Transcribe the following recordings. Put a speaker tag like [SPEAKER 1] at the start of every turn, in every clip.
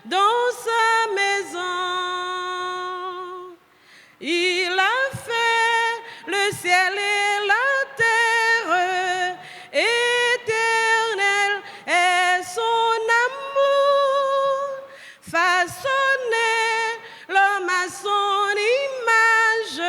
[SPEAKER 1] dans sa maison. Il a fait le ciel et la terre, éternel est son amour, façonné l'homme à son image,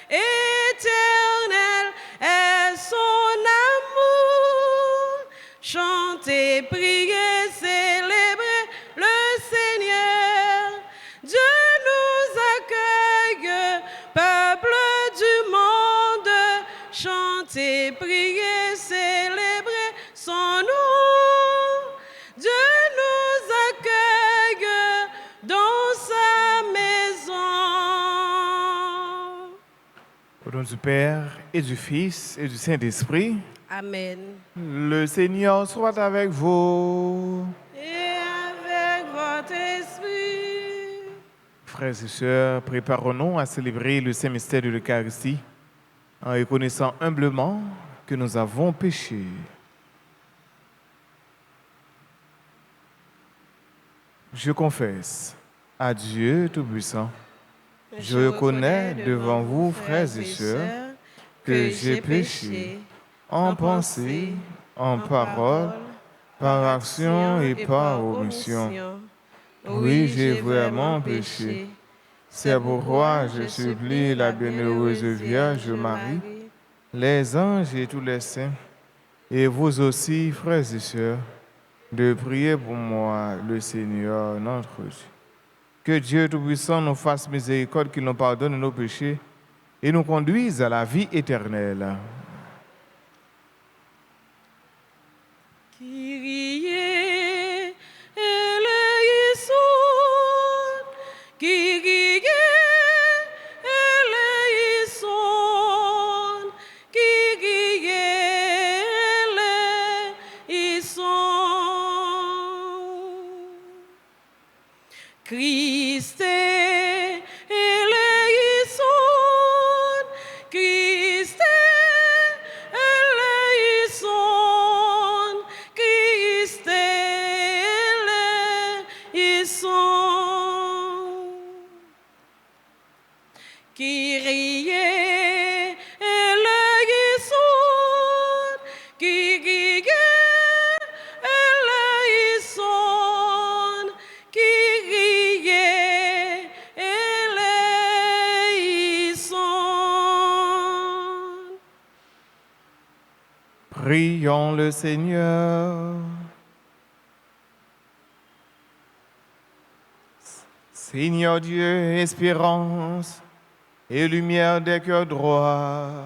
[SPEAKER 1] éternel est son amour. Chantez, priez, célébrez le Seigneur. Dieu nous accueille, peuple du monde. Chantez, priez, célébrez son nom. Dieu nous accueille dans sa maison.
[SPEAKER 2] Au nom du Père et du Fils et du Saint-Esprit,
[SPEAKER 1] Amen.
[SPEAKER 2] le Seigneur soit avec vous.
[SPEAKER 1] Et avec votre esprit.
[SPEAKER 2] Frères et sœurs, préparons-nous à célébrer le Saint Mystère de l'Eucharistie en reconnaissant humblement que nous avons péché. Je confesse à Dieu Tout-Puissant, je reconnais devant vous, frères et sœurs, que j'ai péché en pensée, en parole, par action et par omission. Oui, j'ai vraiment péché. C'est pourquoi je supplie la bienheureuse Vierge Marie, les anges et tous les saints, et vous aussi, frères et sœurs, de prier pour moi, le Seigneur, notre Dieu. Que Dieu Tout-Puissant nous fasse miséricorde, qu'il nous pardonne nos péchés et nous conduise à la vie éternelle.
[SPEAKER 1] Kyrie eleison, Kyrie eleison, Kyrie eleison. Christ eleison, Christ eleison, Christ eleison. Kyrie eleison, Kyrie eleison, Kyrie eleison.
[SPEAKER 2] Prions le Seigneur. Seigneur Dieu, espérance et lumière des cœurs droits,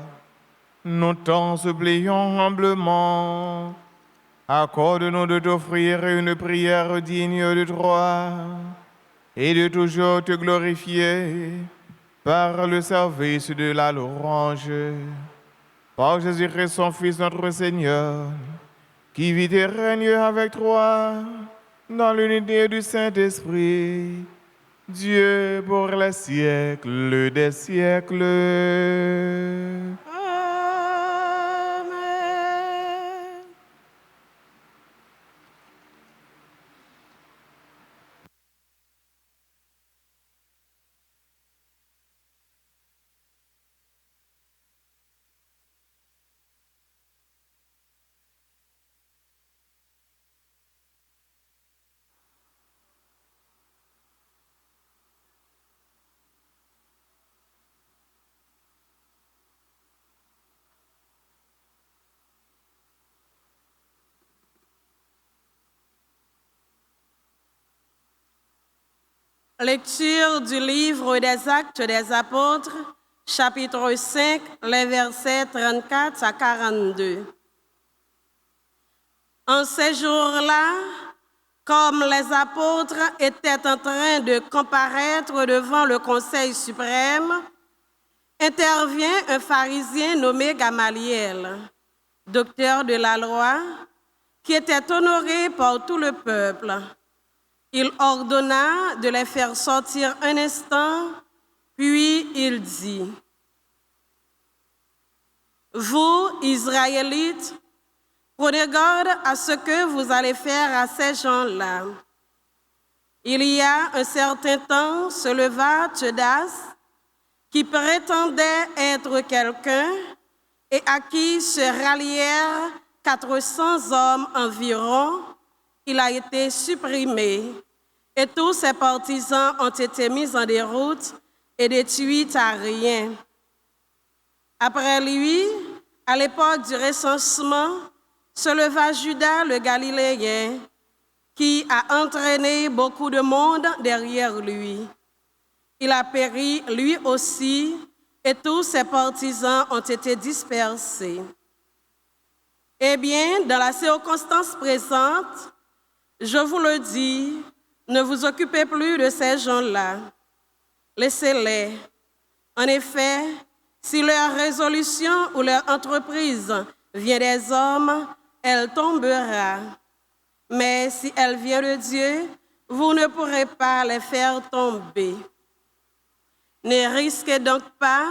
[SPEAKER 2] nous t'en supplions humblement. Accorde-nous de t'offrir une prière digne de toi et de toujours te glorifier par le service de la louange. Par Jésus-Christ, son Fils, notre Seigneur, qui vit et règne avec toi dans l'unité du Saint-Esprit, Dieu pour les siècles des siècles.
[SPEAKER 1] Amen. Lecture du livre des Actes des Apôtres, chapitre 5, les versets 34 à 42. En ces jours-là, comme les apôtres étaient en train de comparaître devant le Conseil suprême, intervient un pharisien nommé Gamaliel, docteur de la loi, qui était honoré par tout le peuple. Il ordonna de les faire sortir un instant, puis il dit: « Vous, Israélites, prenez garde à ce que vous allez faire à ces gens-là. Il y a un certain temps se leva Teudas, qui prétendait être quelqu'un et à qui se rallièrent 400 hommes environ. Il a été supprimé et tous ses partisans ont été mis en déroute et détruits à rien. Après lui, à l'époque du recensement, se leva Judas le Galiléen, qui a entraîné beaucoup de monde derrière lui. Il a péri lui aussi, et tous ses partisans ont été dispersés. Eh bien, dans la circonstance présente, je vous le dis, ne vous occupez plus de ces gens-là. Laissez-les. En effet, si leur résolution ou leur entreprise vient des hommes, elle tombera. Mais si elle vient de Dieu, vous ne pourrez pas les faire tomber. Ne risquez donc pas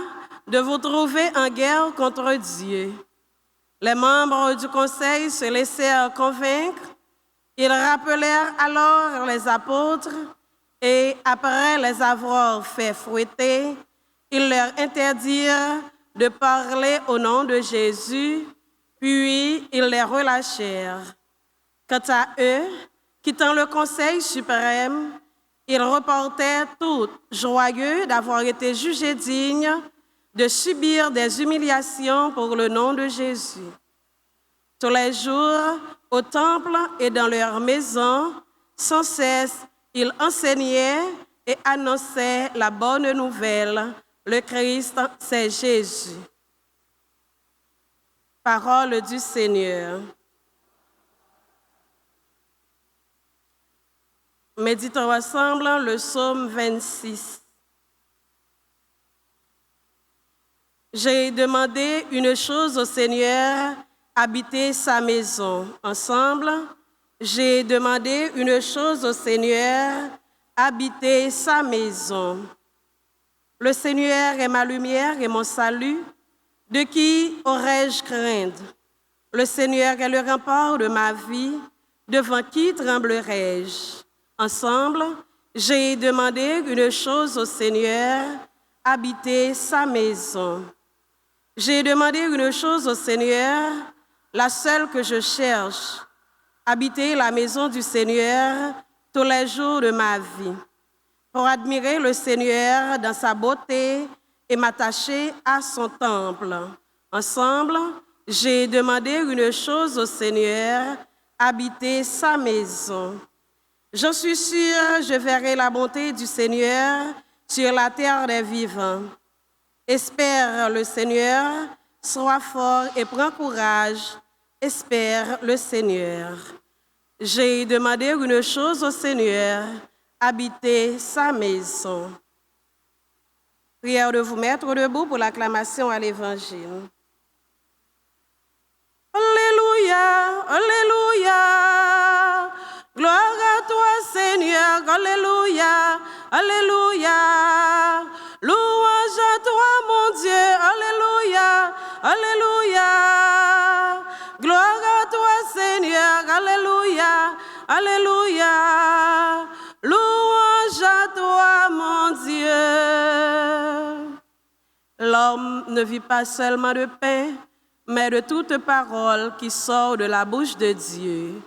[SPEAKER 1] de vous trouver en guerre contre Dieu. Les membres du conseil se laissèrent convaincre. Ils rappelèrent alors les apôtres et, après les avoir fait fouetter, ils leur interdirent de parler au nom de Jésus, puis ils les relâchèrent. Quant à eux, quittant le Conseil suprême, ils repartaient tous joyeux d'avoir été jugés dignes de subir des humiliations pour le nom de Jésus. Tous les jours, au temple et dans leur maison, sans cesse, ils enseignaient et annonçaient la bonne nouvelle. Le Christ, c'est Jésus. Parole du Seigneur. Méditons ensemble le psaume 26. J'ai demandé une chose au Seigneur, habiter sa maison. Ensemble, j'ai demandé une chose au Seigneur, habiter sa maison. Le Seigneur est ma lumière et mon salut. De qui aurais-je craindre? Le Seigneur est le rempart de ma vie. Devant qui tremblerais-je? Ensemble, j'ai demandé une chose au Seigneur, habiter sa maison. J'ai demandé une chose au Seigneur, la seule que je cherche, habiter la maison du Seigneur tous les jours de ma vie, pour admirer le Seigneur dans sa beauté et m'attacher à son temple. Ensemble, j'ai demandé une chose au Seigneur, habiter sa maison. Je suis sûre, je verrai la bonté du Seigneur sur la terre des vivants. Espère le Seigneur, sois fort et prends courage. Espère le Seigneur. J'ai demandé une chose au Seigneur, habiter sa maison. Prière de vous mettre debout pour l'acclamation à l'Évangile. Alléluia, Alléluia. Gloire à toi, Seigneur, Alléluia, Alléluia. Louange à toi, mon Dieu, Alléluia, Alléluia. Gloire à toi, Seigneur, Alléluia, Alléluia. Louange à toi, mon Dieu. L'homme ne vit pas seulement de pain, mais de toute parole qui sort de la bouche de Dieu.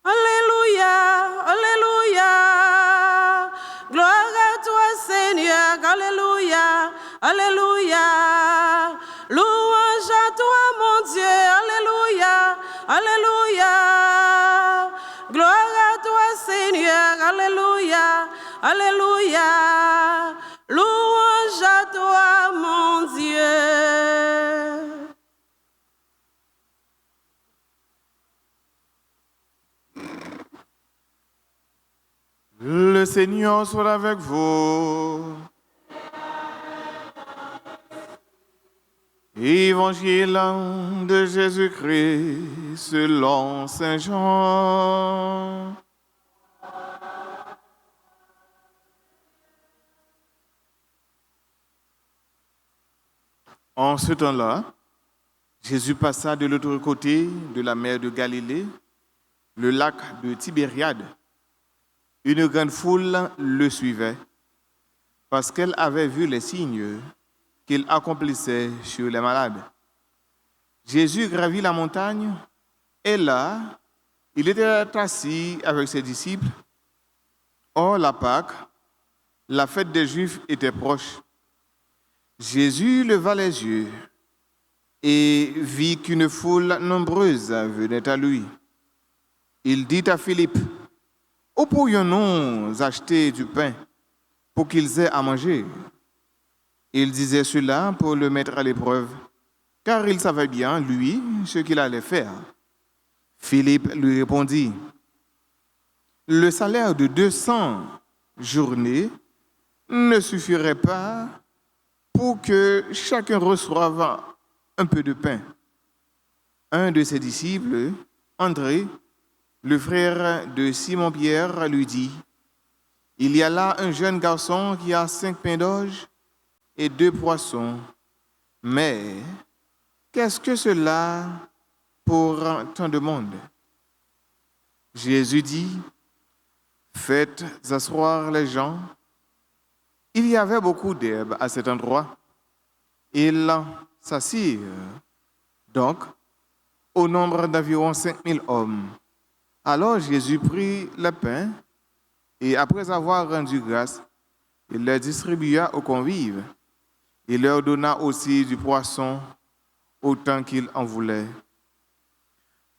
[SPEAKER 1] Alléluia, Alléluia. Gloire à toi, Seigneur, Alléluia, Alléluia. Louange à toi, mon Dieu, Alléluia, Alléluia. Gloire à toi, Seigneur, Alléluia, Alléluia. Louange à toi, mon Dieu.
[SPEAKER 2] Le Seigneur soit avec vous. Évangile de Jésus-Christ selon Saint Jean. En ce temps-là, Jésus passa de l'autre côté de la mer de Galilée, le lac de Tibériade. Une grande foule le suivait parce qu'elle avait vu les signes qu'il accomplissait sur les malades. Jésus gravit la montagne et là, il était assis avec ses disciples. Or, la Pâque, la fête des Juifs, était proche. Jésus leva les yeux et vit qu'une foule nombreuse venait à lui. Il dit à Philippe, « Où pourrions-nous acheter du pain pour qu'ils aient à manger ?» Il disait cela pour le mettre à l'épreuve, car il savait bien, lui, ce qu'il allait faire. Philippe lui répondit, « Le salaire de 200 journées ne suffirait pas pour que chacun reçoive un peu de pain. » Un de ses disciples, André, le frère de Simon-Pierre, lui dit, « Il y a là un jeune garçon qui a 5 pains d'orge et 2 poissons. Mais qu'est-ce que cela pour tant de monde? » Jésus dit, « Faites asseoir les gens. » Il y avait beaucoup d'herbes à cet endroit. Ils s'assirent donc au nombre d'environ 5000 hommes. Alors Jésus prit le pain et après avoir rendu grâce, il les distribua aux convives. Il leur donna aussi du poisson autant qu'ils en voulaient.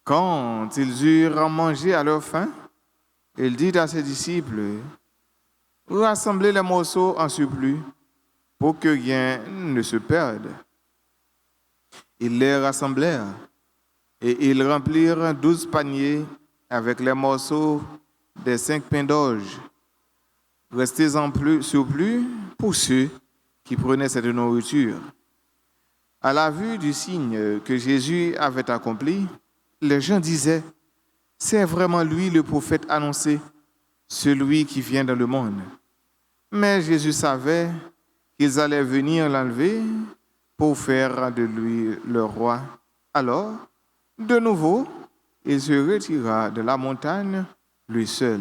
[SPEAKER 2] Quand ils eurent mangé à leur faim, il dit à ses disciples, « Rassemblez les morceaux en surplus pour que rien ne se perde. » Ils les rassemblèrent et ils remplirent 12 paniers avec les morceaux des 5 pains d'orge. Restés en surplus pour ceux qui prenaient cette nourriture. À la vue du signe que Jésus avait accompli, les gens disaient, « C'est vraiment lui le prophète annoncé, celui qui vient dans le monde. » Mais Jésus savait qu'ils allaient venir l'enlever pour faire de lui le roi. Alors, de nouveau, il se retira de la montagne, lui seul.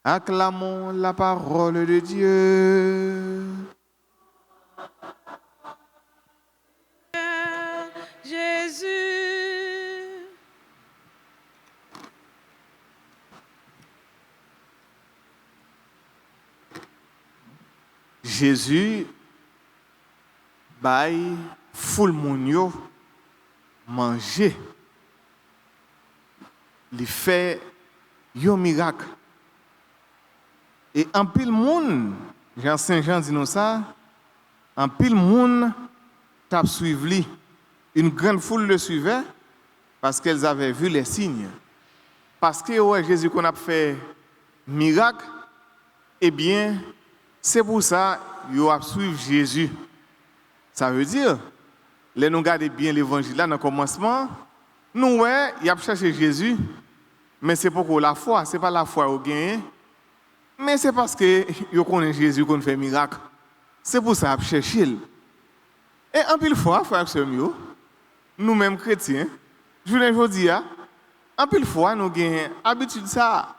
[SPEAKER 2] Acclamons la parole de Dieu.
[SPEAKER 1] Jésus.
[SPEAKER 2] Jésus baille foule moun yo manger. Il fait un miracle. Et en pile moun, Jean Saint-Jean dit nous ça, en pile moun t'a suivi. Une grande foule le suivait parce qu'elles avaient vu les signes. Parce que ouais, Jésus qu'on a fait miracle, eh bien, c'est pour ça qu'ils ont suivi Jésus. Ça veut dire, les nous regardons bien l'évangile là dans le commencement, nous ouais, il a cherché Jésus, mais c'est pour la foi, c'est pas la foi au gain, mais c'est parce que ils connaissent Jésus qu'on fait miracle. C'est pour ça qu'il a cherché. Et en pile fois, frère Samuel, nous-mêmes chrétiens, je vous dis, en pile fois, nous avons l'habitude de ça.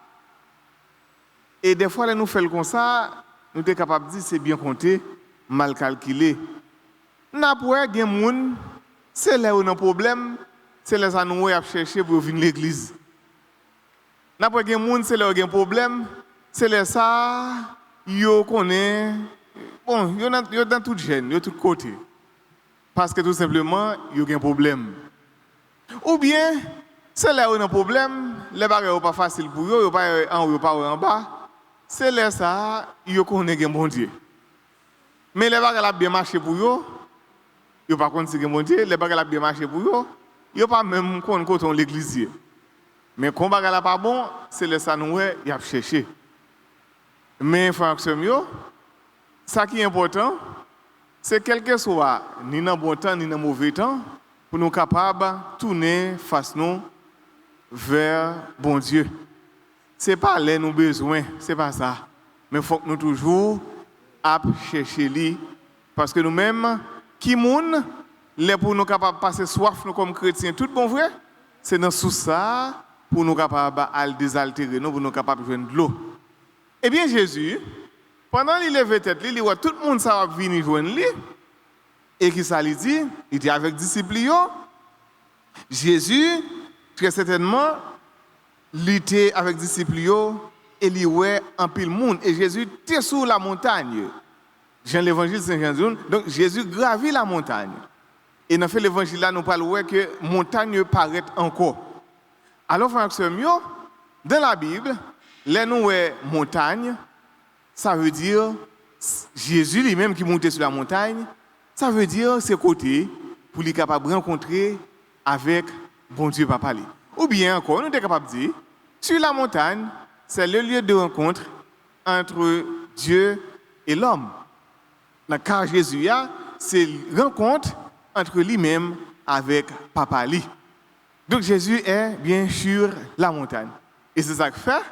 [SPEAKER 2] Et des fois, nous faisons comme ça, nous sommes capables de dire c'est bien compté, mal calculé. N'après, il y a des gens, c'est là où il y a un problème, c'est là où nous avons cherché pour venir à l'église. N'après, il y a des gens, c'est là où il y a un problème, c'est là ça, ils connaissent, bon, ils sont dans tout gène, ils sont de tous côtés. Parce que tout simplement, il y a un problème. Ou bien, c'est là où il y a un problème, les bagages ne sont pas faciles pour eux, ils ne sont pas en haut, pas en bas. C'est là ça, ils connaissent un bon Dieu. Mais les bagages ont bien marché pour eux, ils ne sont pas connaissent un bon Dieu. Les bagages ont bien marché pour eux, ils ne sont pas même connaissent l'église. Mais quand les bagages ne sont pas bon, c'est là ça nous ils ont cherché. Mais, frère Samuel, ça qui est important, c'est quel que soit, ni dans bon temps, ni dans mauvais temps, pour nous capables de tourner face nous vers bon Dieu. Ce n'est pas là nous besoin, ce n'est pas ça. Mais il faut que nous toujours chercher lui. Parce que nous-mêmes, qui moun, les pour nous capables de passer soif nous comme chrétiens, tout bon vrai, c'est dans sous ça pour nous capables de désaltérer nous, pour nous capables de joindre de l'eau.
[SPEAKER 3] Eh bien, Jésus, pendant qu'il levait tête, il voit tout le monde ça va venir joindre lui. Et qui ça lui dit? Il était avec les disciples. Jésus, très certainement, il était avec les disciples et il voit un pile monde. Et Jésus était sur la montagne. Jean l'évangile Saint-Jean. Donc Jésus gravit la montagne. Et dans l'évangile là, nous parlons que la montagne paraît encore. Alors, frère, dans la Bible, là nous voyons montagne, ça veut dire Jésus lui-même qui montait sur la montagne, ça veut dire ses côtés pour lui capable de rencontrer avec bon Dieu Papa. Ou bien encore, nous sommes capables de dire, sur la montagne, c'est le lieu de rencontre entre Dieu et l'homme. Car Jésus, c'est la rencontre entre lui-même avec Papa. Donc Jésus est bien sur la montagne. Et c'est ça que fait,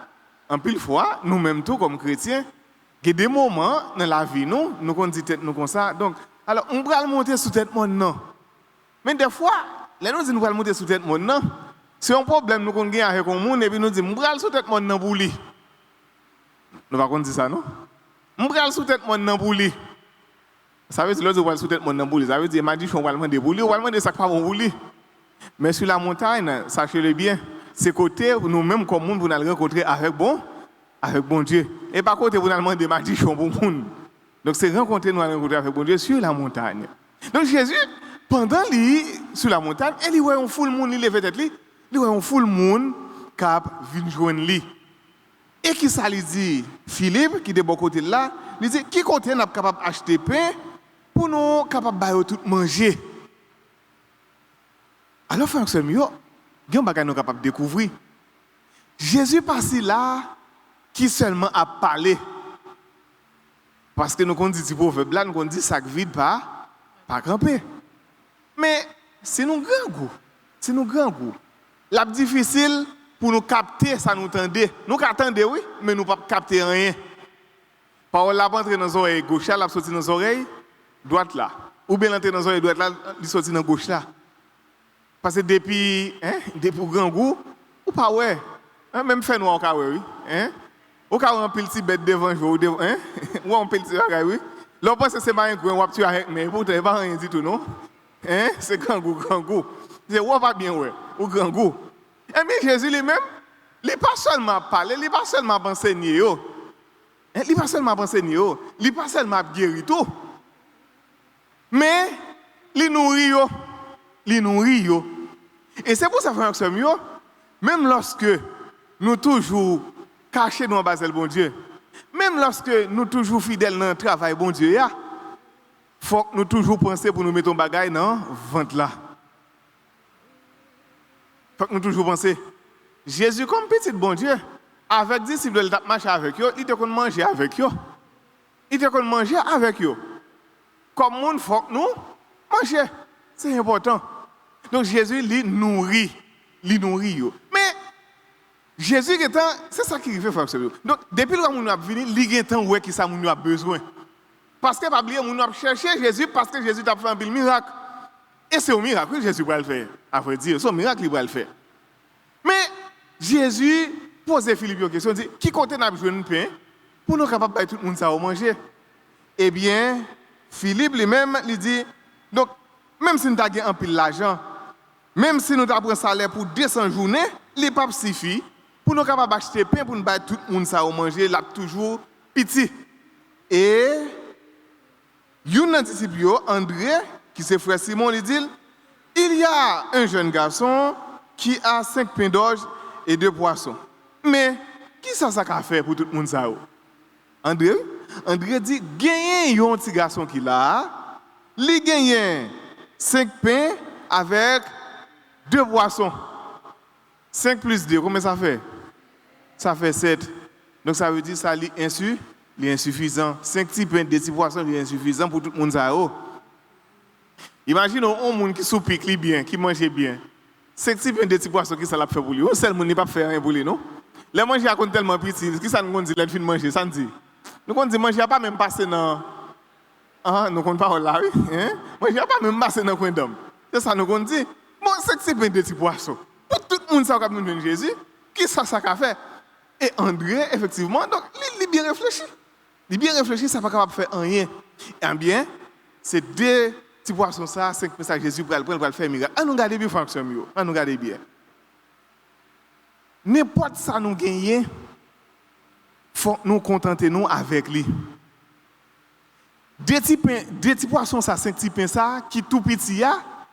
[SPEAKER 3] en pile fois, nous-mêmes tous comme chrétiens, il y a des moments dans la vie, nous disons tête nous comme ça. Donc, alors, on va monter sous tête mon non. Mais des fois, les nous disons nous allons monter sous tête mon non. C'est un problème nous avons avec le monde et puis nous disons on va sous tête mon non pour lui. Nous ne va pas dire ça, non? On va sous tête mon non pour lui. Ça veut dire l'autre va sous tête mon non pour lui. Ça veut dire m'a dit on va demander pour lui, on va demander ça pas pour lui. Mais sur la montagne, sachez-le bien, c'est côté nous-mêmes comme monde pour nous rencontrer avec bon Dieu. Et par contre, vous nous demandez m'a dit pour monde. Donc c'est rencontrer nous avec bon Dieu sur la montagne. Donc Jésus, pendant lui sur la montagne, il voit un full monde, il lève tête lui, il voit un full monde qui vient joindre lui. Et qui ça lui dit Philippe qui est de bon côté là, il dit qui côté n'a capable acheter pain pour nous capable bailler tout manger. Alors frère c'est mieux, il y a un bagage nous capable de découvrir. Jésus passe là qui seulement a parlé. Parce que nous avons dit, proverbe là, nous avons dit, sac vide pas camper. Mais c'est nous grand goût. La difficile pour nous capter, ça nous tendait. Nous attendons, oui, mais nous ne pouvons pas capter rien. Parole là, entrer dans les oreilles gauche, là, sortir dans les oreilles droite là. Ou bien entrer dans les oreilles droite là, il sortir dans gauche là. Parce que depuis grand goût, ou pas ouais. Même fait nous au cas oui. Au cas où on peut le petit bête devant vous, hein? Ou on peut le petit bagage, oui. L'on pense que c'est pas un grand ou tu avec mais vous n'avez pas rien dit tout, non? Hein? C'est grand goût. C'est ou pas bien, ouais, ou grand goût. Et bien Jésus lui-même, il n'est pas seulement parler, il n'est pas seulement enseigner, il n'est pas seulement enseigner, il n'est pas seulement guérir tout. Mais, il nourrit. Et c'est pour ça, frère, que même lorsque nous toujours cachés dans le bas bon Dieu, même lorsque nous toujours fidèles dans le travail bon Dieu, il faut que nous toujours penser pour nous mettre un bagage dans le ventre là. Il faut que nous toujours penser. Jésus comme petit bon Dieu, avec des disciples, il a marché avec eux, il te manger avec eux. Il te manger avec eux. Comme nous, il faut que nous manger. C'est important. Donc Jésus, il nourrit. Mais Jésus, c'est ça qui arrive, frère. Donc, depuis que nous avons venu, il y a un temps où nous avons besoin. Parce que, pas oublier, nous avons cherché Jésus parce que Jésus a fait un miracle. Et c'est un miracle que Jésus va le faire. À vrai dire, c'est un miracle qu'il va le faire. Mais Jésus pose Philippe une question, il dit, qui compte n'a besoin de pain pour nous capables de tout le monde ça manger? Eh bien, Philippe lui-même, il dit, donc, même si nous avons un pile d'argent, même si nous avons un salaire pour 200 journées, il n'est pas suffit pour nous capables d'acheter pain pour nous battre tout le monde ça manger, là toujours petit. Et un disciple, André, qui c'est frère Simon, il dit, il y a un jeune garçon qui a 5 pains d'orge et 2 poissons. Mais qui ça a fait pour tout le monde ça? André dit, gagne un petit garçon qui l'a, il gagne 5 pains avec 2 poissons. 5 plus 2, combien ça fait? Ça fait 7. Donc ça veut dire que ça est insuffisant. 5 petits pains, 2 petits poissons, c'est insuffisant pour tout le monde. Imaginez un monde qui soupique bien, qui mange bien. 5 petits pains, 2 petits poissons, qui ça l'a fait pour lui? Un seul monde n'est pas fait rien pour lui, non? Les manger à tellement petit, qui ça nous dit, les filles manger, ça nous dit. Nous on dit manger pas même passer dans nous compte pas là, oui, hein? Manger pas même passer dans coin d'homme. C'est ça nous on dit. Bon, 5 petits pains, 2 petits poissons. Pour tout le monde ça nous donne Jésus, qui ça a fait? Et André effectivement donc il bien réfléchi. Il bien réfléchi, ça pas capable de faire rien. Eh bien, c'est deux petits poissons ça, 5 pains ça Jésus pour le faire miracle. On nous garde bien fonction mieux. On nous garde bien. N'importe ça nous gagner, faut nous contenter nous avec lui. Deux petits poissons ça, 5 petits pains ça qui tout petit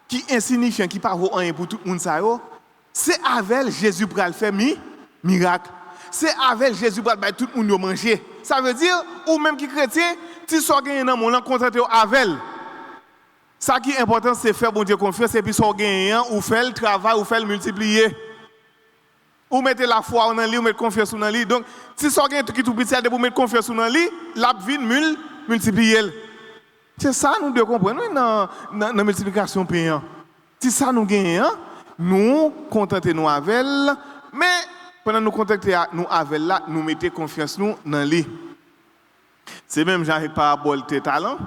[SPEAKER 3] qui insignifiant, qui pas vaut rien pour tout le monde ça c'est avec Jésus pour le faire miracle. C'est avec Jésus pour le tout le monde manger. Ça veut dire ou même qui chrétien, si so gagner dans mon contenter avec. Ça qui est important c'est faire bon Dieu confiance et puis so gagner ou faire le travail ou faire le multiplier. Ou mettez la foi dans lui ou mettre confiance dans lui. Donc si so gagner qui tout petit de pour mettre confiance dans lui, la vie multiplier. C'est ça nous devons comprendre dans la multiplication payant. Si ça nous gagne, nous contenter nous avec, mais pendant nous contenter nous avec là, nous mettons confiance nous dans lui. C'est même genre avec parabole tes talents.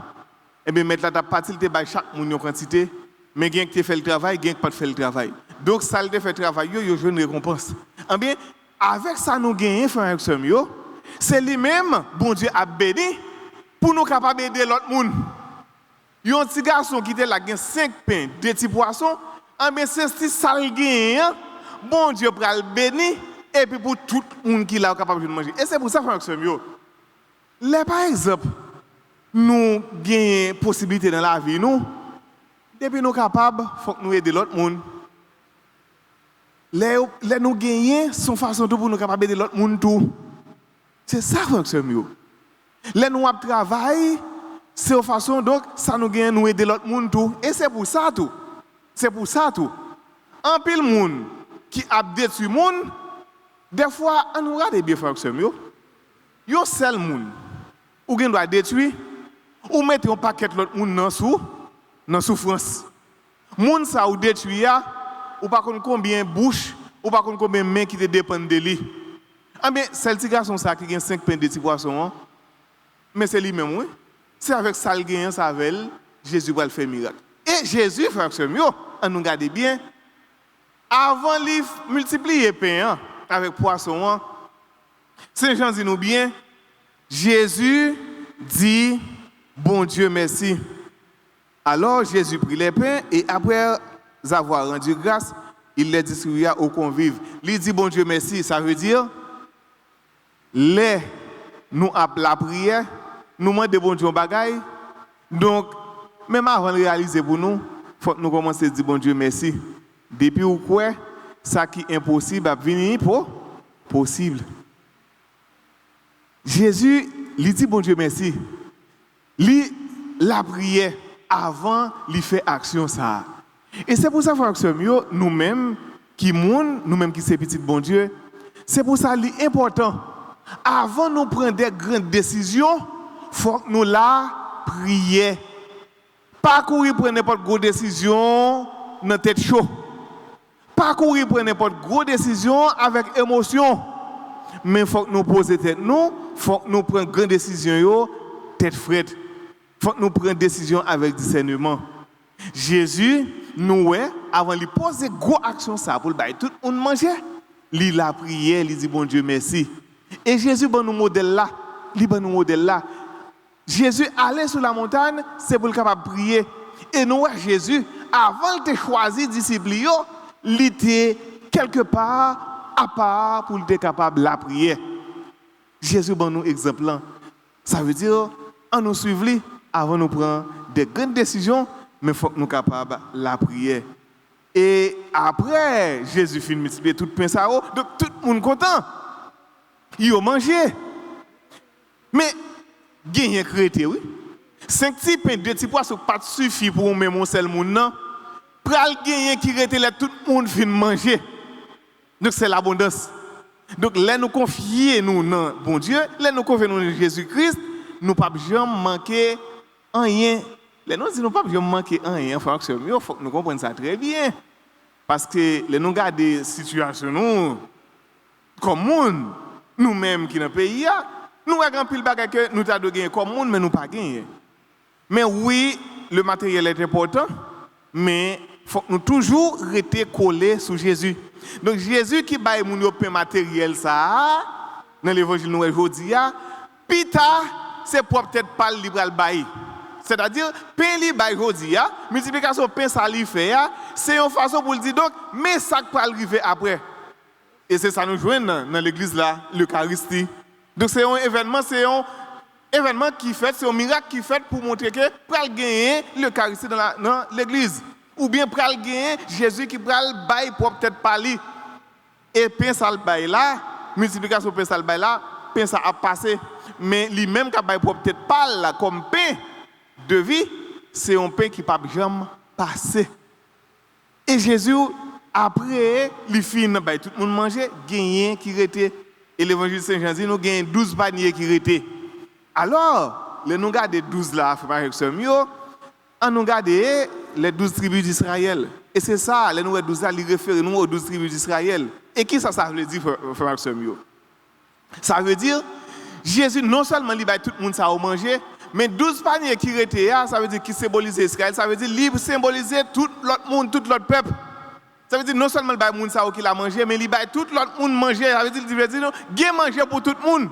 [SPEAKER 3] Et bien mettre la partie de chaque monde en quantité, mais gain qui fait le travail, gain qui pas fait le travail. Donc ça le fait le travail, yo joue une récompense. Eh bien avec ça nous gagnons frère yo, c'est lui-même bon Dieu a béni pour nous capables d'aider l'autre monde. Il y a un petit garçon qui était là, il a 5 pains, 2 petits poissons. Mais c'est ça le gagne. Bon Dieu pour le bénir et puis pour tout le monde qui est capable de manger. Et c'est pour ça que là, par exemple, nous gagnons possibilité dans la vie, nous, depuis nous sommes capables, il faut que nous aidions l'autre monde. Là, nous gagnons son façon de pour nous capables d'aider l'autre monde tout. C'est ça que c'est mieux. Là, nous travaillons. C'est une façon, donc, ça nous gagne nous aider l'autre monde tout. Et c'est pour ça tout. C'est pour ça tout. Un pile monde qui a détruit le monde, des fois, on nous regarde bien frère que yo seul monde ou gen doit détruire ou mettre un paquet l'autre monde dans souffrance. Monde ça ou détruit ou pas combien bouche ou pas combien main qui te dépendent de lui. Ah bien, c'est le petit garçon ça qui gagne 5 pains de petits poissons. Mais c'est lui même oui. C'est avec ça le gagnant, ça avec Jésus va le faire miracle. Et Jésus, frère, on nous garde bien, avant de multiplier pain avec poisson, Saint Jean dit nous bien, Jésus dit, bon Dieu merci. Alors Jésus prit les pains et après avoir rendu grâce, il les distribua aux convives. Il dit bon Dieu merci, ça veut dire, nous appelons la prière, nous demandons bon Dieu bagaille. Donc, même avant de réaliser pour nous, il faut que nous commencions à dire bon Dieu merci. Depuis ou quoi, ça qui est impossible a venir pour possible. Jésus, il dit bon Dieu merci. La prière avant, il fait action ça. Et c'est pour ça que nous-mêmes qui nous-mêmes qui sommes petits bon Dieu, c'est pour ça c'est important. Avant de nous prendre des grandes décisions, il faut que nous la prier. Pas courir pour n'importe quelle décision dans tête chaud. Pas courir pour n'importe quelle décision avec émotion. Mais il faut que nous poser tête nous, il faut que nous prenions grande décision tête frette. Il faut que nous prenions décision avec discernement. Jésus, nous avant de poser gros action ça pour le bail tout le monde manger, il a prié, il dit bon Dieu merci. Et Jésus bon nous modèle là, Jésus allait sur la montagne, c'est pour le capable prier. Et nous Jésus avant de choisir disciples, il était quelque part à part pour être capable de la prière. Jésus bon nous exemple là. Ça veut dire on nous suivre avant de prendre des grandes décisions, mais il faut que nous soyons capables de la prière. Et après, Jésus finit de multiplier tout le pain, donc tout le monde est content. Ils ont mangé. Mais, gagner créé, oui. 5 petits pains, 2 petits poissons, pas suffit pour même un seul monde, non. Pral gagner qui rete là, tout le monde finit de manger. Donc c'est l'abondance. Donc là, nous confions nous non bon Dieu, là nous confions nous Jésus-Christ, nous ne pouvons jamais manquer rien. Là nous disons nous ne pouvons jamais manquer rien. Il faut que nous comprenions ça très bien. Parce que les nous regardons des situations nous, comme nous-mêmes qui dans le pays, nous avons pile bagage que nous avons gagné comme monde, mais nous pas gagné. Mais oui, le matériel est important, mais il faut que nous toujours rester collés sur Jésus. Donc Jésus qui baille mon pain matériel ça, dans l'évangile nous aujourd'hui, pita, c'est pour peut-être pas le libéral bail. C'est-à-dire, pain li bail jodi, multiplication pain ça li fait, c'est une façon pour le dire donc, mais ça va arriver après. Et c'est ça nous joignent dans l'église là, l'Eucharistie. Donc c'est un événement qui fait, c'est un miracle qui fait pour montrer que pral gagner l'Eucharistie dans l'église. Ou bien pral gagner Jésus qui pral bail pour peut-être pas li. Et pain ça le bail là, multiplication pain ça le bail là, pain ça a passé. Mais lui-même qui a bail pour peut-être pas là comme pain de vie, c'est un pain qui ne peut jamais passer. Et Jésus, après, il finit, tout le monde mangeait, gagné qui était. Et l'évangile de Saint-Jean dit, nous gagnons 12 paniers qui étaient. Alors, nous regardons 12 là, on nous regarde les 12 tribus d'Israël. Et c'est ça, les 12 là, ils réfèrent nous aux 12 tribus d'Israël. Et qui ça veut dire, frère Ça veut dire, Jésus, non seulement il tout le monde ça à manger, mais 12 paniers qui étaient là, ça veut dire qu'il symbolise Israël, ça veut dire qu'il symbolise tout l'autre monde, tout l'autre peuple. Ça veut dire non seulement le monde ça qui l'a mangé, mais il tout l'autre monde manger. Ça veut dire qu'il manger pour tout le monde.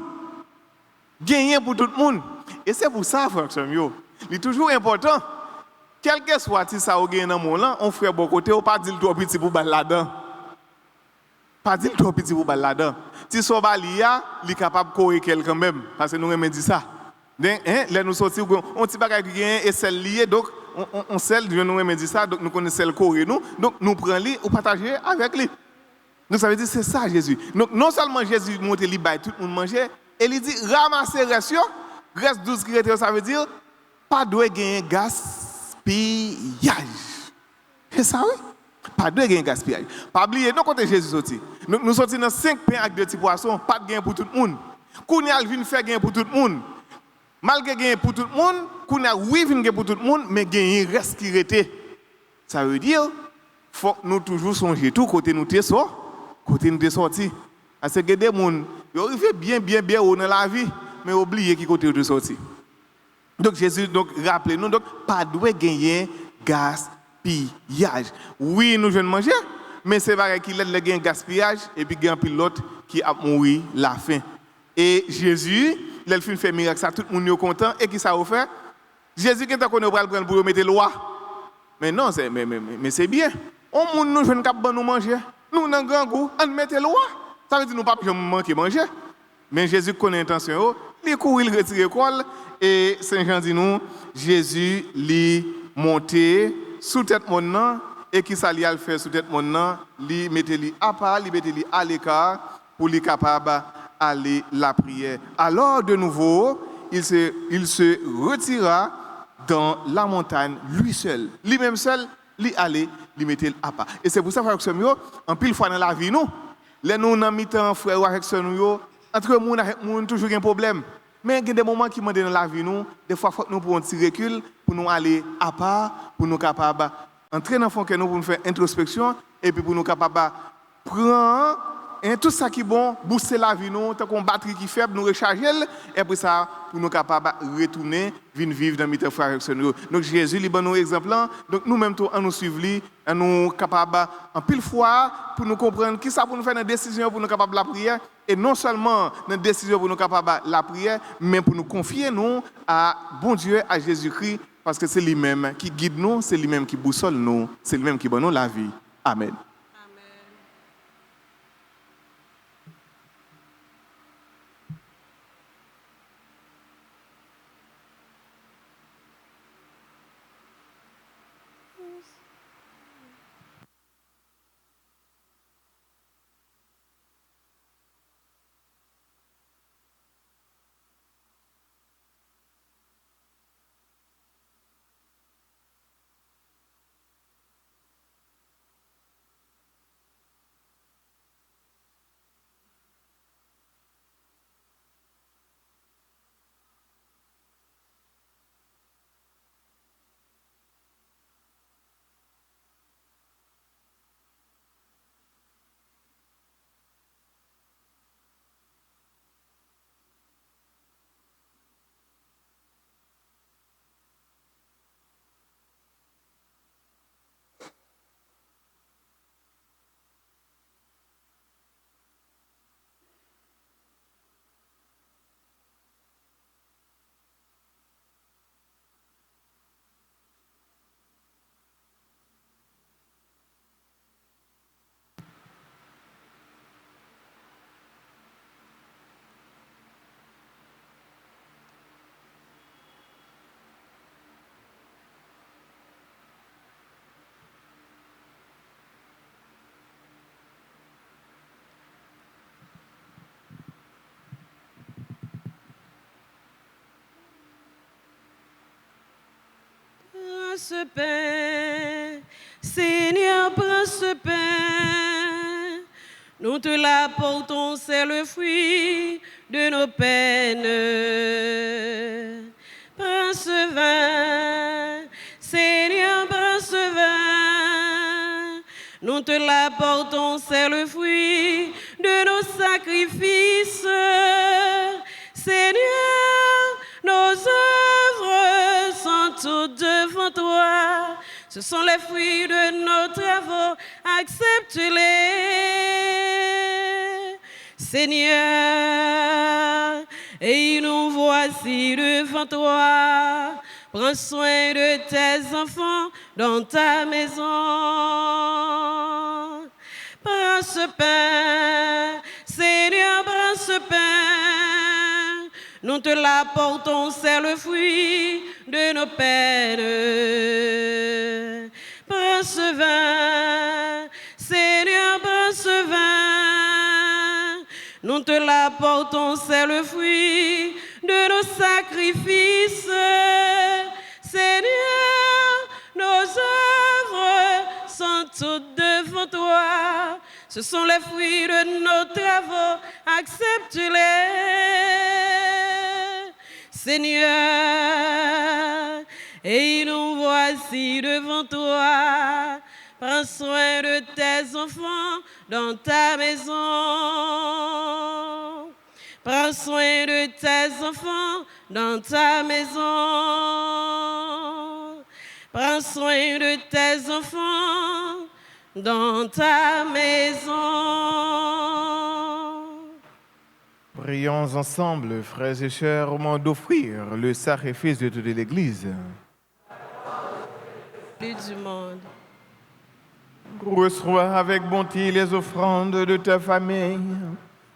[SPEAKER 3] Gagner pour tout le monde. Et c'est pour ça, frère Samuel, il est toujours important, quel que soit si ça au gain dans mon là, on ferait bon côté, on pas dire le trop petit pour balle là-dedans. Pas dire le trop petit pour balle là-dedans. Si son balia, il est capable de courir quelqu'un même, parce que nous aimons dire ça. Là nous sortir on petit bagage qui gagne et celle liée donc on celle nous aimons dire ça donc nous connaissons celle courir nous donc nous prenons lui ou partager avec lui. Donc ça veut dire c'est ça Jésus. Donc non seulement Jésus montre lui bail tout le monde manger et il dit ramasser reste 12 qui étaient ça veut dire pas doit gagner gaspillage. C'est ça oui. Pas de gain gaspillage. Pas oublier non côté Jésus sorti. Nous sorti dans 5 pains avec 2 petits poissons, pas de gain pour tout le monde. Kounya vient faire gain pour tout le monde. Malgré gain pour tout le monde, kounya oui vient gain pour tout le monde, mais gain reste qui rete. Ça veut dire faut que nous toujours songer tout côté nous te sort, côté nous te sorti. Parce que des monde, ils arrivent bien haut dans la vie, mais oublier qui côté de sorti. Donc Jésus donc rappelez-nous donc pas doit gagner gaspillage. Oui, nous venons manger, mais c'est vrai qu'il a le gaspillage et puis il y a un pilote qui a mouru la faim. Et Jésus, il a fait miracle, ça tout le monde est content et qui ça a fait? Jésus qui est qu'on va prendre pour mettre loi. Mais non, mais c'est bien. On monde nous jeunes cap nous manger. Nous dans grand goût, on mettre loi. Ça veut dire nous pas manquer manger. Mais Jésus connaît l'intention, il court, il retire l'école et Saint Jean dit nous Jésus lui monté sous tête mon nom et qui ça lui a fait sous tête mon nom, lui mettait lui à part, lui mettait lui à l'écart pour lui capable aller la prière. Alors de nouveau, il se retira dans la montagne lui seul. Lui-même seul, lui aller, lui mettait à part. Et c'est pour ça frère Samuel, en pile fois dans la vie nous, les nous dans mi-temps frère avec Samuel, entre monde avec monde toujours un problème. Mais il y a des moments qui demandent dans la vie nous, des fois faut que nous prenions un petit recul pour nous aller à part, pour nous capables entrer dans le fond que nous pour nous faire introspection et puis pour nous capables prendre tout ça qui est bon, booster la vie nous, tant qu'on batterie qui est faible, nous recharger et puis ça pour nous capables retourner venir vivre dans notre frère avec nous. Donc Jésus il donne nous exemple donc nous même tout en nous suivre lui, en nous capables en pile fois pour nous comprendre qui ça pour nous faire une décision pour nous capables la prière et non seulement une décision pour nous capables la prière mais pour nous confier nous à bon Dieu à Jésus-Christ parce que c'est lui-même qui guide nous, c'est lui-même qui boussole nous, c'est lui-même qui donne nous la vie. Amen.
[SPEAKER 1] ce pain. Seigneur, prends ce pain. Nous te l'apportons, c'est le fruit de nos peines. Prends ce vin. Seigneur, prends ce vin. Nous te l'apportons, c'est le fruit de nos sacrifices. Seigneur, nos œuvres sont toutes devant toi. Ce sont les fruits de nos travaux, accepte-les. Seigneur, et nous voici devant toi. Prends soin de tes enfants dans ta maison. Prends ce pain, Seigneur, prends ce pain. Nous te l'apportons, c'est le fruit de nos peines. Prends ce vin, Seigneur, prends ce vin. Nous te l'apportons, c'est le fruit de nos sacrifices. Seigneur, nos œuvres sont toutes devant toi. Ce sont les fruits de nos travaux, accepte-les. Seigneur, et nous voici devant toi. Prends soin de tes enfants dans ta maison. Prends soin de tes enfants dans ta maison. Prends soin de tes enfants dans ta maison.
[SPEAKER 2] Prions ensemble, frères et sœurs, au moment d'offrir le sacrifice de toute l'Église.
[SPEAKER 1] Du monde.
[SPEAKER 2] Reçois avec bonté les offrandes de ta famille.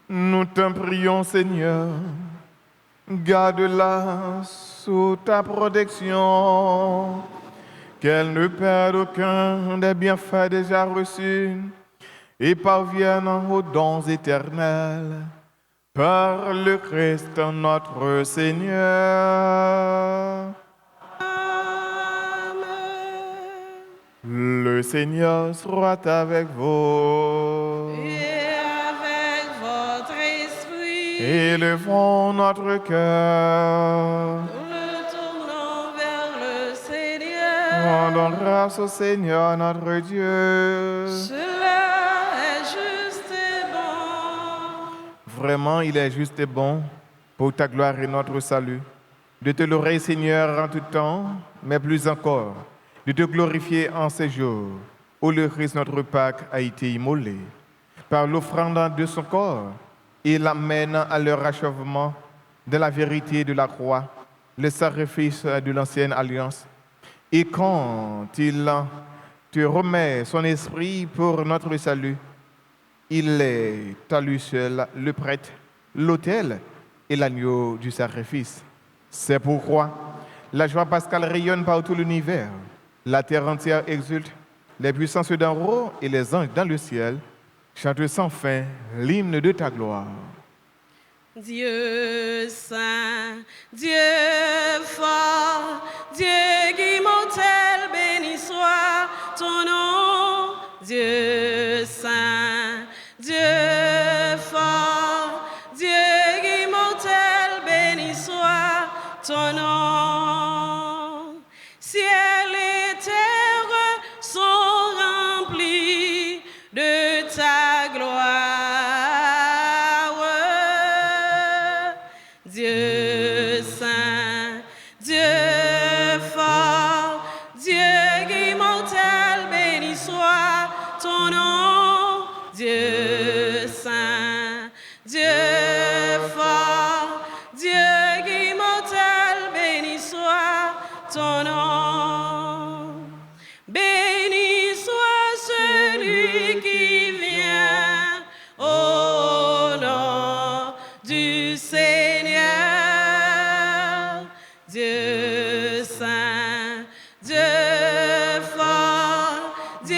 [SPEAKER 2] Nous t'en prions, Seigneur. Garde-la sous ta protection, qu'elle ne perde aucun des bienfaits déjà reçus et parvienne aux dons éternels. Par le Christ notre Seigneur.
[SPEAKER 1] Amen.
[SPEAKER 2] Le Seigneur soit avec vous.
[SPEAKER 1] Et avec votre esprit,
[SPEAKER 2] Élevons notre cœur.
[SPEAKER 1] nous le tournons vers le Seigneur.
[SPEAKER 2] Rendons grâce au Seigneur notre Dieu.
[SPEAKER 1] Cela est juste et bon.
[SPEAKER 2] Vraiment, il est juste et bon pour ta gloire et notre salut de te louer, Seigneur, en tout temps, mais plus encore, de te glorifier en ces jours où le Christ, notre Pâque, a été immolé. Par l'offrande de son corps, il amène à leur achèvement de la vérité de la croix, le sacrifice de l'ancienne alliance. Et quand il te remet son esprit pour notre salut, il est à lui seul le prêtre, l'autel et l'agneau du sacrifice. C'est pourquoi la joie pascale rayonne par tout l'univers. La terre entière exulte, les puissances d'en haut et les anges dans le ciel chantent sans fin l'hymne de ta gloire.
[SPEAKER 1] Dieu saint, Dieu fort, Dieu immortel, béni soit ton nom. Dieu saint, Dieu fort, Dieu immortel, béni soit ton nom. Ciel et terre sont remplis de ta gloire. Dieu saint, Dieu fort, Dieu immortel, béni soit ton nom. Dieu saint, Dieu fort, Dieu immortel, béni soit ton nom. Béni soit celui qui vient au nom du Seigneur. Dieu saint, Dieu fort, Dieu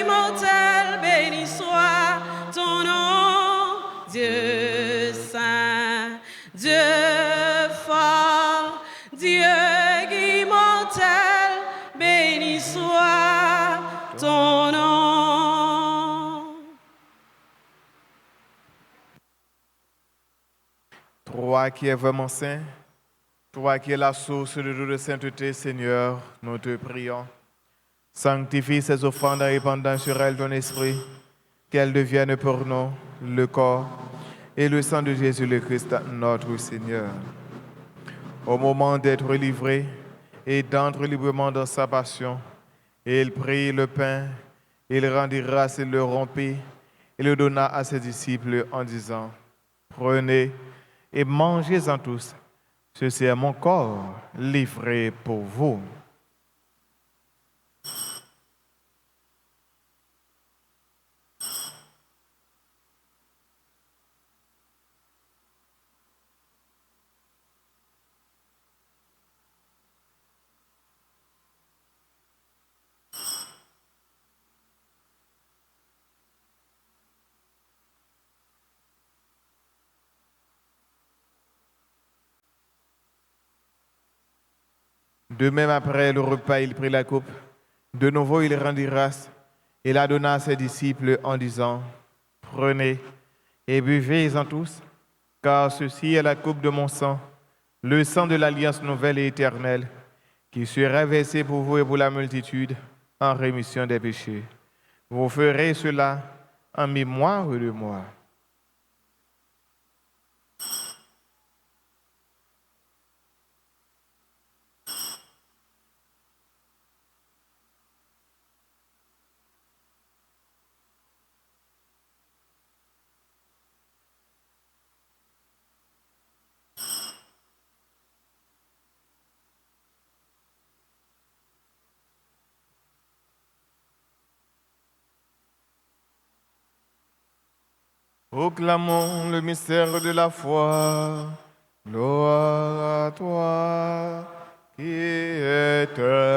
[SPEAKER 1] immortel, béni soit ton nom. Dieu saint, Dieu fort, Dieu immortel, béni
[SPEAKER 2] Toi qui es vraiment saint, toi qui es la source de toute sainteté, Seigneur, nous te prions. Sanctifie ces offrandes en répandant sur elles ton esprit, qu'elles deviennent pour nous le corps et le sang de Jésus le Christ, notre Seigneur. Au moment d'être livré et d'entrer librement dans sa passion, il prit le pain, il rendit grâce, il le rompit, et le donna à ses disciples en disant, « Prenez et mangez-en tous, ceci est mon corps livré pour vous. » De même, après le repas, il prit la coupe. De nouveau, il rendit grâce et la donna à ses disciples en disant, « Prenez et buvez-en tous, car ceci est la coupe de mon sang, le sang de l'alliance nouvelle et éternelle, qui sera versé pour vous et pour la multitude en rémission des péchés. Vous ferez cela en mémoire de moi. » Proclamons le mystère de la foi. Gloire à toi qui es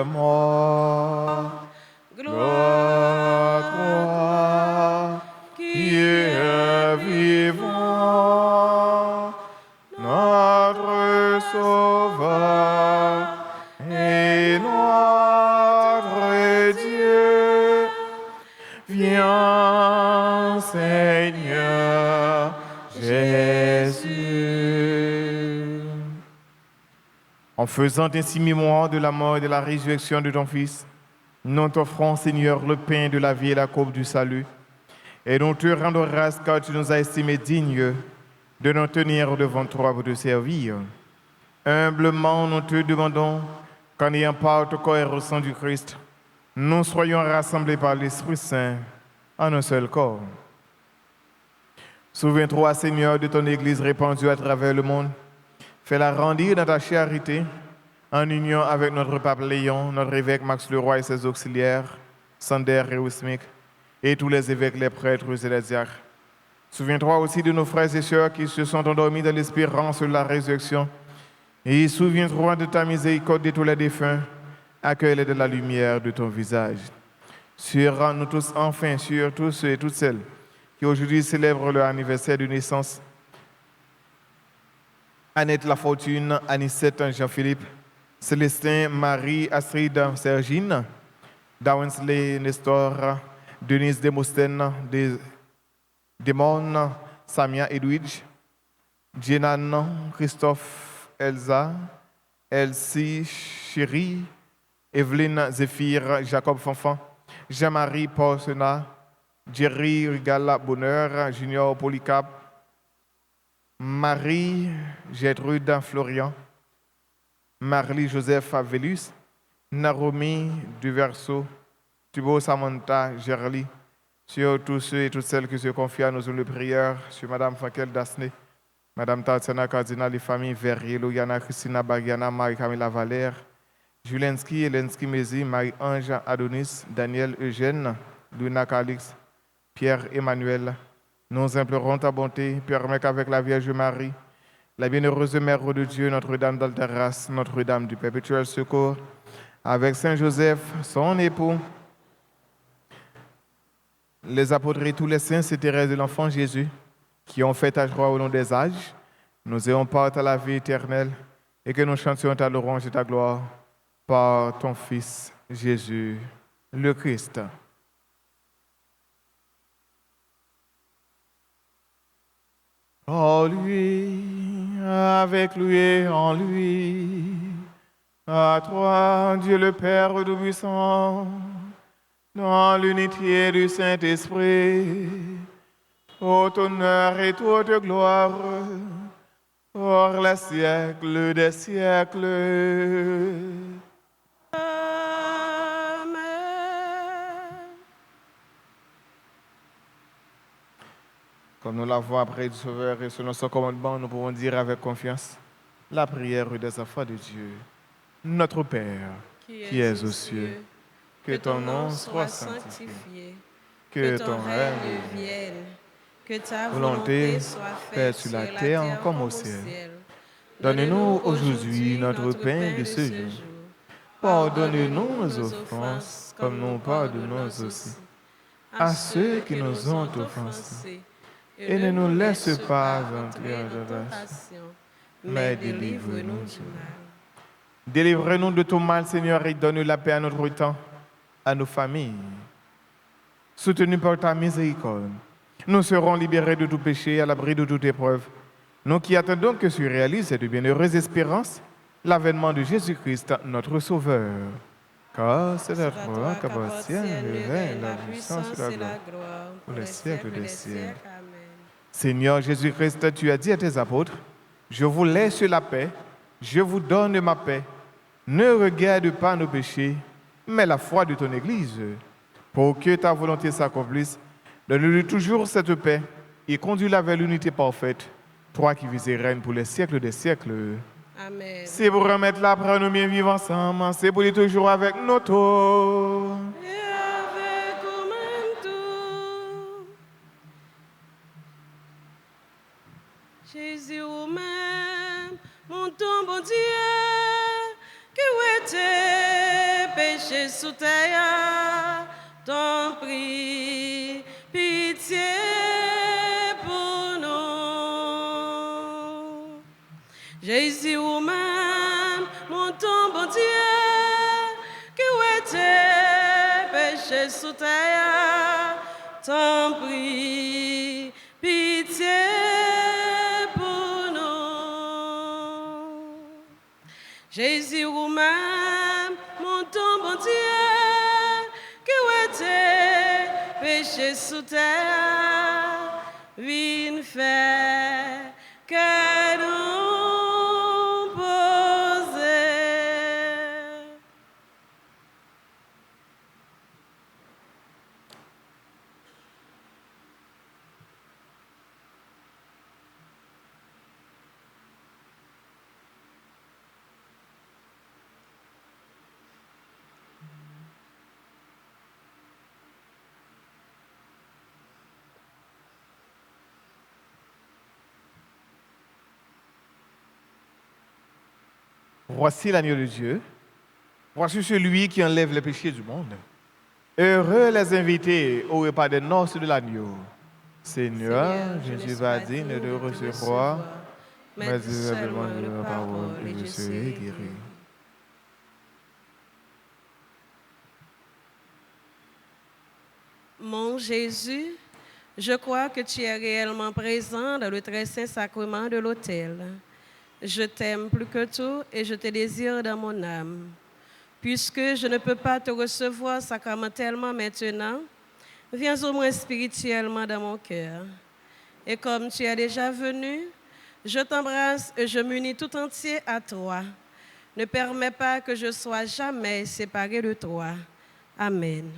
[SPEAKER 2] mort. Gloire à toi qui es vivant. Notre Sauveur et notre Dieu. Viens, Seigneur Jésus. En faisant ainsi mémoire de la mort et de la résurrection de ton Fils, nous t'offrons, Seigneur, le pain de la vie et la coupe du salut. Et nous te rendons grâce car tu nous as estimés dignes de nous tenir devant toi pour te servir. Humblement, nous te demandons qu'en ayant part au corps et au sang du Christ, nous soyons rassemblés par l'Esprit Saint en un seul corps. Souviens-toi, Seigneur, de ton Église répandue à travers le monde. Fais-la grandir dans ta charité, en union avec notre pape Léon, notre évêque Max Leroy et ses auxiliaires, Sander et Ousmik, et tous les évêques, les prêtres et les diacres. Souviens-toi aussi de nos frères et sœurs qui se sont endormis dans l'espérance de la résurrection. Et souviens-toi de ta miséricorde de tous les défunts. Accueille-les de la lumière de ton visage. Sur nous tous, enfin, sur tous ceux et toutes celles qui aujourd'hui célèbrent leur anniversaire de naissance. Annette Lafortune, Anicette Jean-Philippe, Célestin, Marie, Astrid, Sergine, Dawensley, Nestor, Denise Demostène, Demone, Samia Edwidge, Jenan, Christophe, Elsa, Elsie, Chérie, Evelyne, Zéphire, Jacob Fanfan, Jean-Marie Paul Sena, Jerry Rigala Bonheur, Junior Polycap, Marie Gertrude Florian, Marlie Joseph Avelus, Naomi Duverso, Thibaut Samantha Gerly, sur tous ceux et toutes celles qui se confient à nos de prière, sur Madame Frankel Dasné, Madame Tatiana Cardinal, les familles Verrier, Loyana, Christina Bagiana, Marie-Camilla Valère, Julensky, Elensky Mézi, Marie-Ange Adonis, Daniel Eugène, Luna Calix, Pierre Emmanuel. Nous implorons ta bonté, permets qu'avec la Vierge Marie, la bienheureuse Mère de Dieu, Notre-Dame d'Alteras, Notre-Dame du Perpétuel Secours, avec Saint Joseph, son époux, les apôtres et tous les saints et Thérèse de l'Enfant Jésus, qui ont fait ta joie au long des âges, nous ayons part à la vie éternelle et que nous chantions ta louange et ta gloire par ton Fils Jésus, le Christ. En lui, avec lui et en lui. À toi, Dieu le Père Tout-Puissant, dans l'unité du Saint-Esprit, tout honneur et toute gloire, pour les siècles des siècles.
[SPEAKER 1] Amen.
[SPEAKER 2] Comme nous l'avons appris du Sauveur et selon son commandement, nous pouvons dire avec confiance la prière des enfants de Dieu. Notre Père, qui es aux cieux, que ton nom soit sanctifié, que ton règne vienne,
[SPEAKER 1] que ta
[SPEAKER 2] volonté soit faite sur la terre comme au ciel. Donne-nous aujourd'hui notre pain de ce jour. Pardonne-nous nos offenses, comme nous pardonnons aussi à ceux qui nous ont offensés. Et ne nous laisse pas entrer en tentation, mais délivre-nous du mal. Délivre-nous de tout mal, Seigneur, et donne la paix à notre temps, à nos familles. Soutenus par ta miséricorde, nous serons libérés de tout péché, à l'abri de toute épreuve. Nous qui attendons que se réalise cette bienheureuse espérance, l'avènement de Jésus-Christ, notre Sauveur. Car c'est à toi qu'appartient le règne, la puissance et la gloire pour les siècles des siècles. Seigneur Jésus-Christ, tu as dit à tes apôtres, je vous laisse la paix, je vous donne ma paix. Ne regarde pas nos péchés, mais la foi de ton Église. Pour que ta volonté s'accomplisse, donne-lui toujours cette paix et conduis-la vers l'unité parfaite, toi qui vis et règnes pour les siècles des siècles.
[SPEAKER 1] Amen.
[SPEAKER 2] C'est pour remettre là après nous bien vivre ensemble, c'est pour être toujours avec nous tous.
[SPEAKER 1] Et avec nous-mêmes tout. Jésus ou même, mon ton bon Dieu, que où était péché sous terre, t'en prie, pitié pour nous. Jésus ou même, mon ton bon Dieu, que où était péché sous terre, t'en prie, pitié pour nous. Jésus ou même, mon ton bon Dieu, que où était péché sous terre, vine faire que nous poser.
[SPEAKER 2] Voici l'agneau de Dieu. Voici celui qui enlève les péchés du monde. Heureux les invités au repas des noces de l'agneau. Seigneur, je ne suis pas digne de recevoir, mais dis simplement la parole et je serai guéri.
[SPEAKER 1] Mon Jésus, je crois que tu es réellement présent dans le très saint sacrement de l'autel. Je t'aime plus que tout et je te désire dans mon âme. Puisque je ne peux pas te recevoir sacramentellement maintenant, viens au moins spirituellement dans mon cœur. Et comme tu es déjà venu, je t'embrasse et je m'unis tout entier à toi. Ne permets pas que je sois jamais séparé de toi. Amen.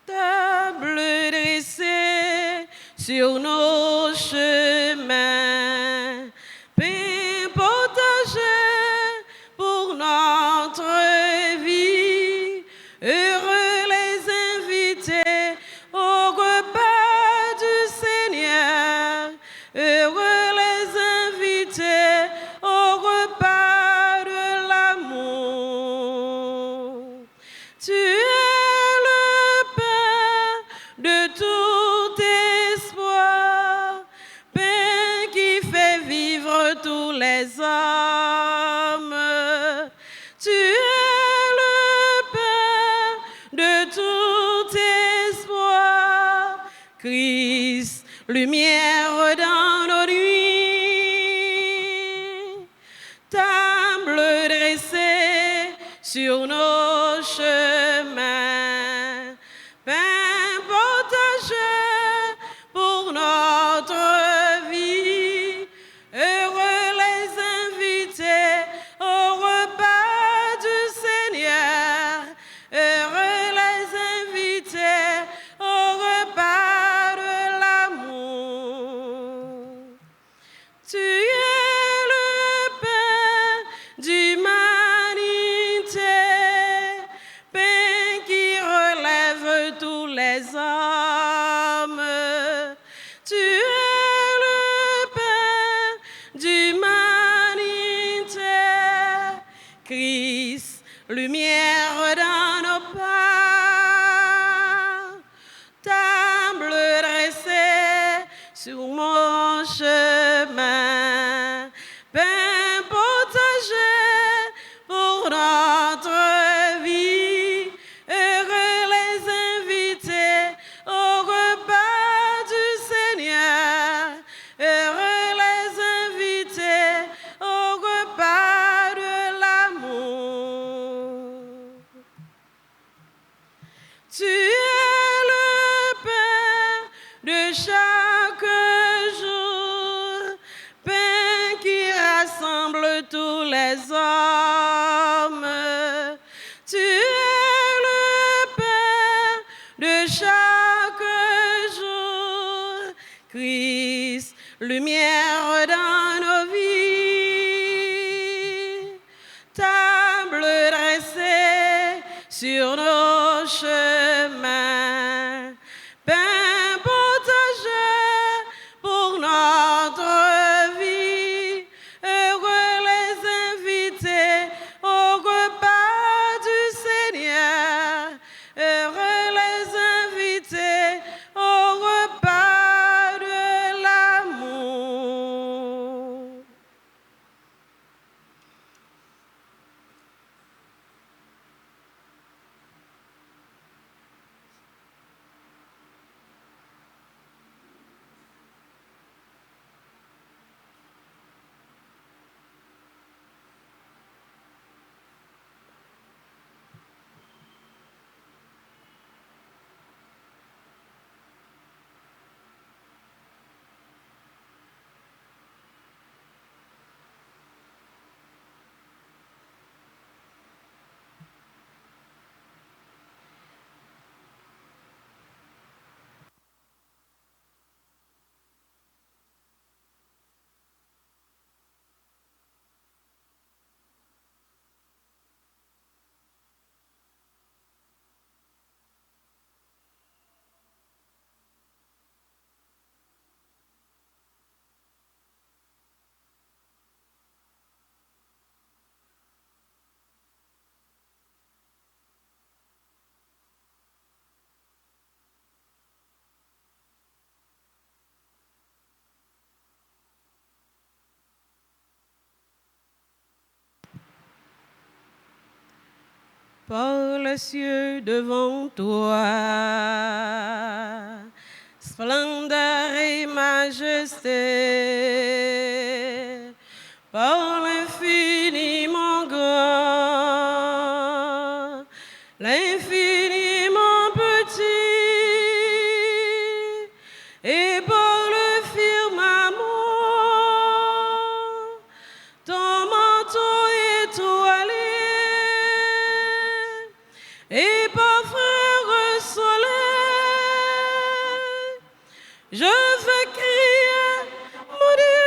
[SPEAKER 1] Table dressée sur nos chemins, pain partagé pour notre vie, heureux les invités au repas du Seigneur, heureux les invités au repas de l'amour. Tu es le pain de tout espoir. les hommes. Tu es le pain de tout espoir, Christ, lumière dans nos nuits. Table dressée sur nos chemins, pain partagé pour notre vie. Heureux les invités au repas du Seigneur. Heureux les invités au repas de l'amour. Tu es le pain d'humanité, pain qui relève tous les hommes. Tu es le pain d'humanité, Christ, lumière dans nos pas. Table dressée sur mon chemin, pain partagé pour notre vie. Heureux les invités au repas du Seigneur. Heureux les invités au repas de l'amour. Tu es le pain de chaque jour, pain qui rassemble tous les hommes. Tu es le pain de chaque jour, Christ, lumière dans nos vies. Table dressée sur nos chemins, pain partagé pour notre vie. Heureux les invités au repas du Seigneur. Heureux les invités au repas de l'amour. Par les cieux devant toi, splendeur et majesté, par l'infiniment grand, l'infiniment petit, et par le firmament, ton manteau étoilé. Et par frère soleil, je veux crier, mon Dieu.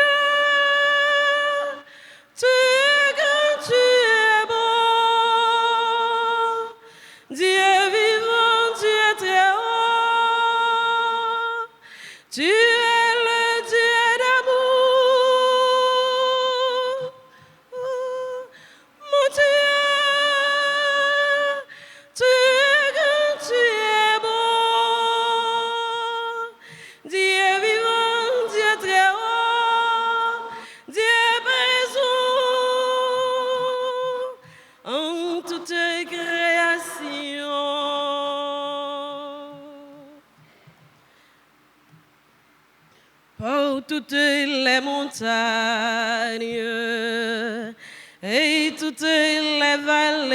[SPEAKER 1] toutes les montagnes et toutes les vallées,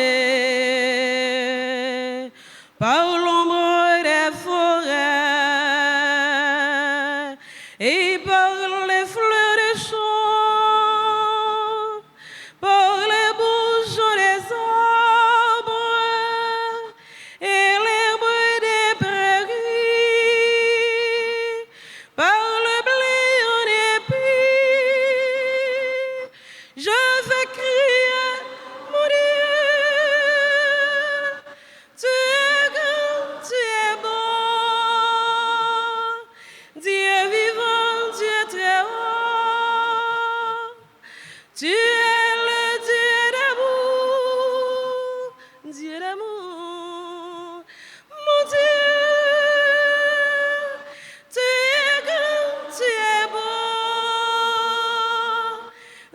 [SPEAKER 1] par l'ombre des forêts et par les fleurs des champs, par les bourgeons des arbres et l'herbe des prairies, par le blé en épis, je vais crier, mon Dieu, tu es grand, tu es bon, Dieu vivant, Dieu très haut, tu es le Dieu d'amour, Dieu d'amour, mon Dieu, tu es grand, tu es beau,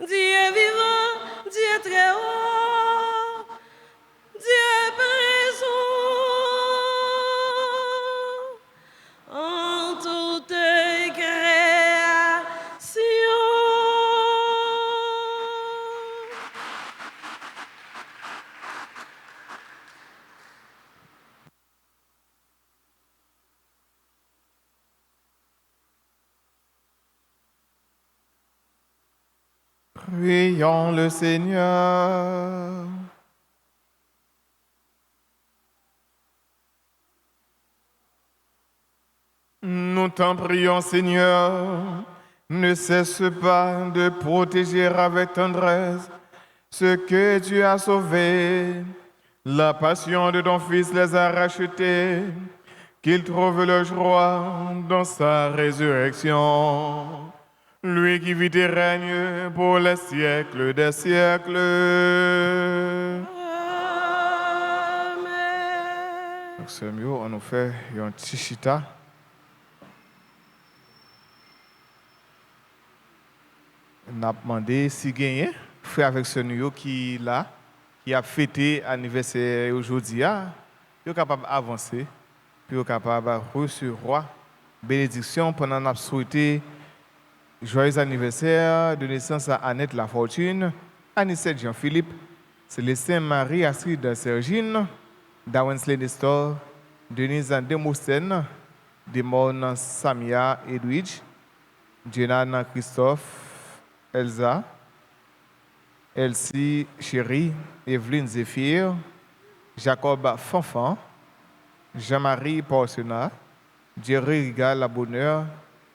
[SPEAKER 1] Dieu vivant, Dieu très haut, Dieu présent en toute création.
[SPEAKER 2] Prions le Seigneur. Nous t'en prions, Seigneur, ne cesse pas de protéger avec tendresse ce que tu as sauvé. La passion de ton Fils les a rachetés, qu'ils trouvent leur joie dans sa résurrection. Lui qui vit et règne pour les siècles des siècles.
[SPEAKER 1] Amen.
[SPEAKER 2] Donc, c'est mieux, on nous fait un petit chita. On a demandé si gagné, frère avec ce nouveau qui là, qui a fêté l'anniversaire aujourd'hui, il est capable d'avancer, puis il est capable de recevoir bénédiction pendant qu'on a souhaité joyeux anniversaire de naissance à Annette Lafortune, Anissette Jean-Philippe, Célestin Marie Astrid Sergine, Dawensley Nestor, Denise Demousten, Demon Samia Edwidge, Jenana Christophe, Elsa, Elsie Chéri, Evelyne Zéphir, Jacob Fanfan, Jean-Marie Porcena, Jerry Rigal Labonneur,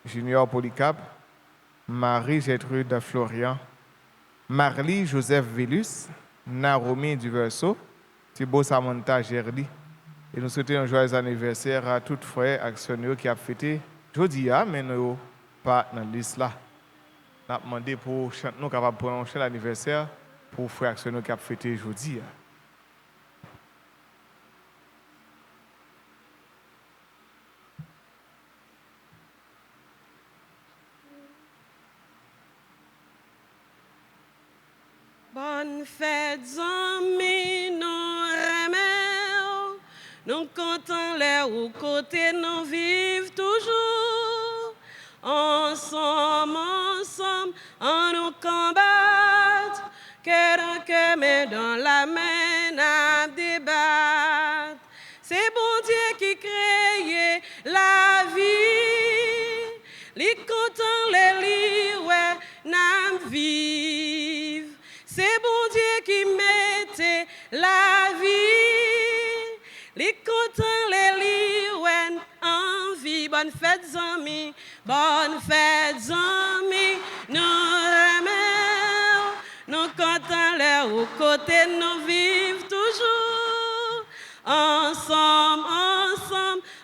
[SPEAKER 2] Junior Polycap, Marie-Gertrude Florian, Marly Joseph Vélus, Naomi Duverso, Thibaut Samantha Gerli. Et nous souhaitons un joyeux anniversaire à tous les frères actionnaires qui ont fêté aujourd'hui, mais nous pas dans la liste là. Nous avons demandé pour nous capables de prononcer l'anniversaire pour les frères actionnaires qui ont fêté aujourd'hui.
[SPEAKER 1] Bonne fête, amis, nous remercions. Nous comptons les aux côtés, nous vivons toujours. Ensemble, en nous combattre. Cœur en cœur, mais dans la main, à débattre. C'est bon Dieu qui crée la vie. Les comptons les lits, ouais, n'a vive. C'est bon Dieu qui mettait la vie. Les comptons les lits, ouais, en vie. Bonne fête, amis. Bonne fête, amis. Nous remercions. Nous comptons les aux côtés, nous vivons toujours. Ensemble,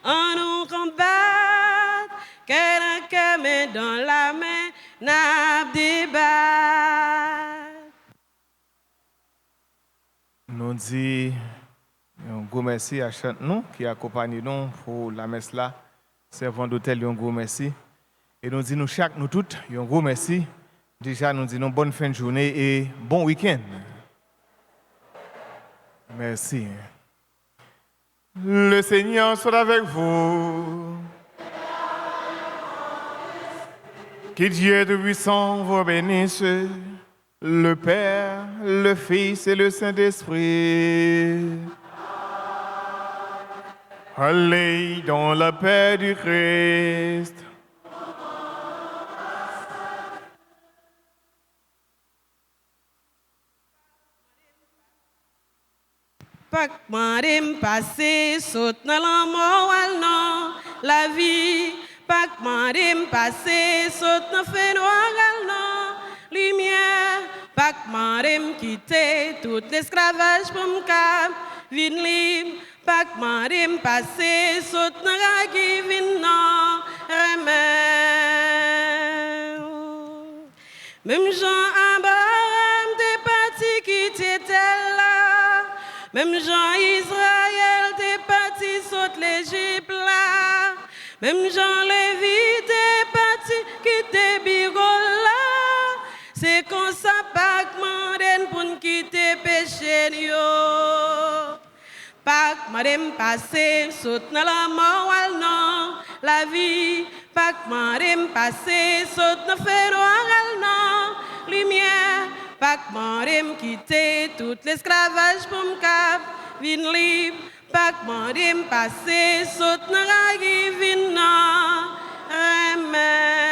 [SPEAKER 1] en nous combattre. Cœur en cœur, mais dans la main, n'a débat.
[SPEAKER 2] Nous disons un gros merci à chacun nous qui accompagne nous pour la messe là. Servant d'hôtel, un gros merci. Et nous disons nous toutes un gros merci. Déjà, nous disons bonne fin de journée et bon week-end. Merci. Le Seigneur soit avec vous. Que Dieu Tout-Puissant vous bénisse, le Père, le Fils et le Saint-Esprit. Allez dans la paix du Christ.
[SPEAKER 1] Pak marim passé, saute dans la mort, non, la vie. Pak marim passé, saute dans feu noir, non, lumière. Pak marim quitter tout l'esclavage pour m'cap, vin libre. Pak marim passé, saute dans la qui vin non, remède. Même Jean Abraham t'es parti quitter tel là. Même Jean Israël t'es parti saute l'Égypte là. Même Jean Lévi t'es parti quitter Bigol là. C'est comme ça Pâques m'en pour nous quitter péché yo. Pâques m'en passé saute dans la mort non la vie. Pâques m'en passé saute dans feu noir non lumière. Pâques m'en quitter tout l'esclavage pour m'cap vin libre. Pâques m'en passé saute dans la vie vin non. Amen.